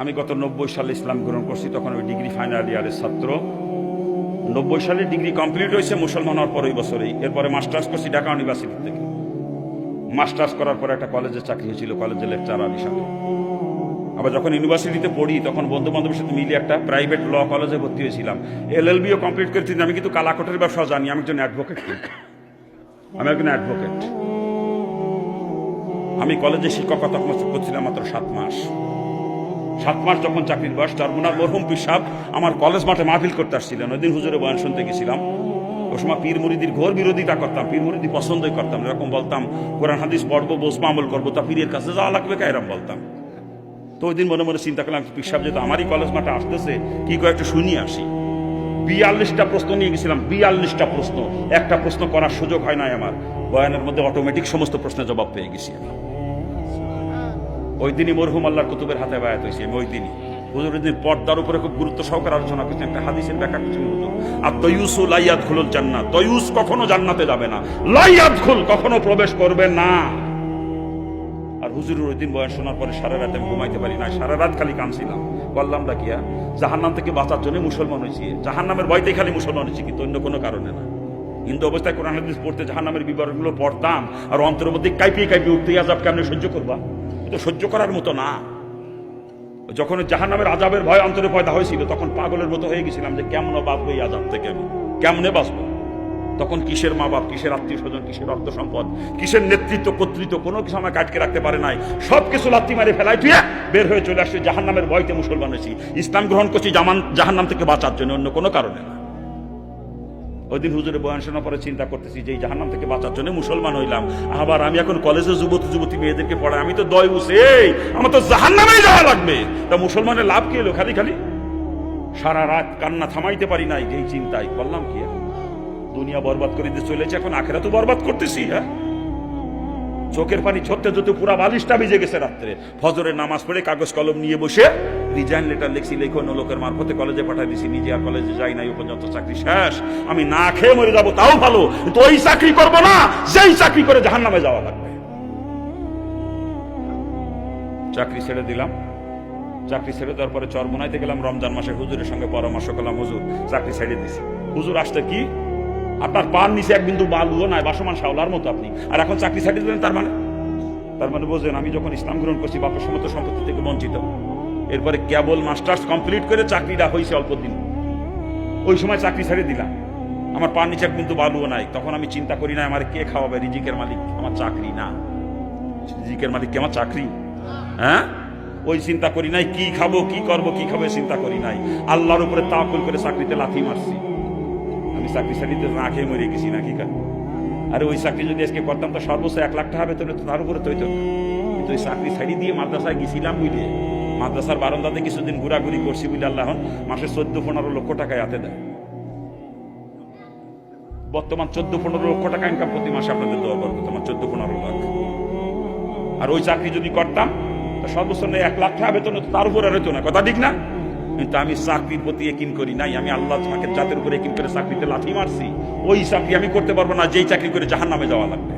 আমি গত 90 সালে ইসলাম গ্রহণ করছি, তখন ওই ডিগ্রি ফাইনাল ইয়ারের ছাত্র। 90 সালে ডিগ্রি কমপ্লিট হয়েছে মুসলমান হওয়ার পর ওই বছরেই। এরপরে মাস্টার্স করছি ঢাকা ইউনিভার্সিটি থেকে। মাস্টার্স করার পর একটা কলেজে চাকরি হয়েছিল, কলেজের লেকচারার হিসাবে। আবার যখন ইউনিভার্সিটিতে পড়ি তখন বন্ধু বান্ধবের সাথে মিলিয়ে একটা প্রাইভেট ল কলেজে ভর্তি হয়েছিলাম। এলএলবিও কমপ্লিট করেছি। আমি কিন্তু কালাকোটের ব্যবসা জানি, আমি একজন অ্যাডভোকেট। আমি একজন অ্যাডভোকেট। আমি কলেজে শিক্ষকতা করছিলাম মাত্র 7 মাস। 7 মাস যখন চাকরির বয়স, চরমুনার মরহুম পীর সাহেব আমার কলেজ মাঠে মাহফিল করতে আসছিলেন। ওই দিন হুজুরের বয়ান শুনতে গেছিলাম। ওই সময় পীর মুরিদির ঘোর বিরোধিতা করতাম, পীর মুরিদি পছন্দই করতাম। এরকম বলতাম কোরআন হাদিস পড়বো, বসবো, আমল করবো, তা পীরের কাছে যাওয়া লাগবে কা, এরকম বলতাম। তো ওই দিন মনে মনে চিন্তা করলাম পীর সাহেব যেহেতু আমারই কলেজ মাঠে আসতেছে, কি করে একটু শুনিয়ে আসি। 42টা প্রশ্ন নিয়ে গেছিলাম, 42টা প্রশ্ন। একটা প্রশ্ন করার সুযোগ হয় নাই আমার। বয়ানের মধ্যে অটোমেটিক সমস্ত প্রশ্নের জবাব পেয়ে গেছি আমি। ওই দিনই মরহুম আল্লাহর কুতুবের হাতে বায়াত হয়েছি আমি। ওই দিনই হুজুর ওই দিন পর্দার উপরে খুব গুরুত্ব সহকারে আলোচনা করছেন। একটা হাদিসের ব্যাখ্যা করছেন হুজুর, আর তয়ুসু লা ইয়াদখুলুল জান্নাহ, তয়ুস কখনো জান্নাতে যাবে না, লা ইয়াদখুল কখনো প্রবেশ করবে না। আর হুজুরের ওই দিন বয়ান শোনার পরে সারা রাত আমি ঘুমাইতে পারি না, সারা রাত খালি কাঁদছিলাম। বললাম ডাকিয়া জাহান্নাম থেকে বাঁচার জন্য মুসলমান হয়েছি, জাহান্নামের ভয়তেই খালি মুসলমান হয়েছি, কিন্তু অন্য কোনো কারণে না। হিন্দু অবস্থায় কোরআন হাদিস পড়তে জাহান্নামের বিবরণগুলো পড়তাম, আর অন্তরের মধ্যে কাঁপিয়ে কাঁপিয়ে উঠতে, আযাব কেমনে সহ্য করবা, এটা সহ্য করার মতো না। যখন জাহান্নামের আযাবের ভয় অন্তরে পয়দা হয়েছিল, তখন পাগলের মতো হয়ে গেছিলাম যে কেমনে বাঁচবো এই আযাব থেকে, আমি কেমনে বাঁচবো। তখন কিসের মা বাপ, কিসের আত্মীয় স্বজন, কিসের অর্থ সম্পদ, কিসের নেতৃত্ব কর্তৃত্ব, কোনো কিছু আমার কাটকে রাখতে পারে নাই। সবকিছু লাথি মারে ফেলাই তুই বের হয়ে চলে আসছে। জাহান্নামের ভয়তে মুসলমান হয়েছি, ইসলাম গ্রহণ করছি জাহান্নাম থেকে বাঁচার জন্য, অন্য কোনো কারণে না। ওই দিন হুজুরের বয়ান শোনার পরে চিন্তা করতেছি যে এই জাহান্নাম থেকে বাঁচার জন্য মুসলমান হইলাম, আবার আমি এখন কলেজে যুবতী মেয়েদেরকে পড়াই, আমি তো দয়ুস, এই আমার তো জাহান্নামেই যাওয়া লাগবে। তা মুসলমানের লাভ কি এলো? খালি খালি সারা রাত কান্না থামাইতে পারি নাই যেই চিন্তায়। বললাম কি দুনিয়া বরবাদ করে দিয়ে চলেছে, এখন আখেরাতও বরবাদ করতেছি। হ্যাঁ, চোখের পানি ঝরতে ঝরতে পুরা বালিশটা ভিজে গেছে। রাত্রে ফজরের নামাজ পড়ে কাগজ কলম নিয়ে বসে রিজাইন লেটার লিখছি, লেখো অন্য লোকের মারফতে কলেজে পাঠাই দিছি। নিজে আর কলেজে যাই নাই, পর্যন্ত চাকরি শেষ। আমি না খেয়ে মরে যাবো তাও ভালো, কিন্তু ওই চাকরি করবো না যেই চাকরি করে জাহান্নামে যাওয়া লাগবে। চাকরি ছেড়ে দিলাম। চাকরি ছেড়ে দেওয়ার পরে চরমোনাইতে গেলাম রমজান মাসে, হুজুরের সঙ্গে পরামর্শ করলাম, হুজুর চাকরি ছেড়ে দিছি। হুজুর আসতে কি আপনার পান নিচে এক বিন্দু বালুও নাই, বাসমান শাওলার মতো আপনি, আর এখন চাকরি ছেড়ে দিলেন? তার মানে বোঝেন আমি যখন ইসলাম গ্রহণ করছি বাপের সমস্ত সম্পত্তি থেকে বঞ্চিত। এরপরে কেবল মাস্টার্স কমপ্লিট করে চাকরিটা হয়েছে অল্প দিন, ওই সময় চাকরি ছেড়ে দিলাম। আমার পান নিচে এক বিন্দু বালুও নাই। তখন আমি চিন্তা করি না আমার কে খাওয়াবে, রিজিকের মালিক আমার চাকরি না, রিজিকের মালিক কি আমার চাকরি? হ্যাঁ, ওই চিন্তা করি নাই কি খাবো, কি করবো, কি খাবো চিন্তা করি নাই। আল্লাহর উপরে তাওয়াক্কুল করে চাকরিতে লাথি মারছি। আমি চাকরি ছাড়িতে না খেয়ে মরে গেছি নাকি কা? আরে ওই চাকরি যদি আজকে করতাম তো সর্বোচ্চ 1 লাখ টাকা বেতন হতো, তার উপরে তো হইতো। কিন্তু ওই চাকরি ছাড়ি দিয়ে মাদ্রাসায় গেছিলাম বুঝলে, মাদ্রাসার বারান্দাতে কিছুদিন ঘোরাঘুরি করছি বুঝলে, আল্লাহ মাসে 14-15 লক্ষ টাকায় হাতে দেয়। বর্তমান 14-15 লক্ষ টাকা ইনকাম প্রতি মাসে আপনাদের দেওয়া করবো, তোমার 14-15 লাখ। আর ওই চাকরি যদি করতাম তো সর্বোচ্চ 1 লাখ টাকা বেতন হতো, তার উপরে হইতো না। কথা ঠিক না? কিন্তু আমি চাকরির প্রতি একিন করি নাই, আমি আল্লাহ জাতের উপরে একিন করে চাকরিতে লাথি মারছি। ওই চাকরি আমি করতে পারবো না যেই চাকরি করে জাহান্নামে যাওয়া লাগবে।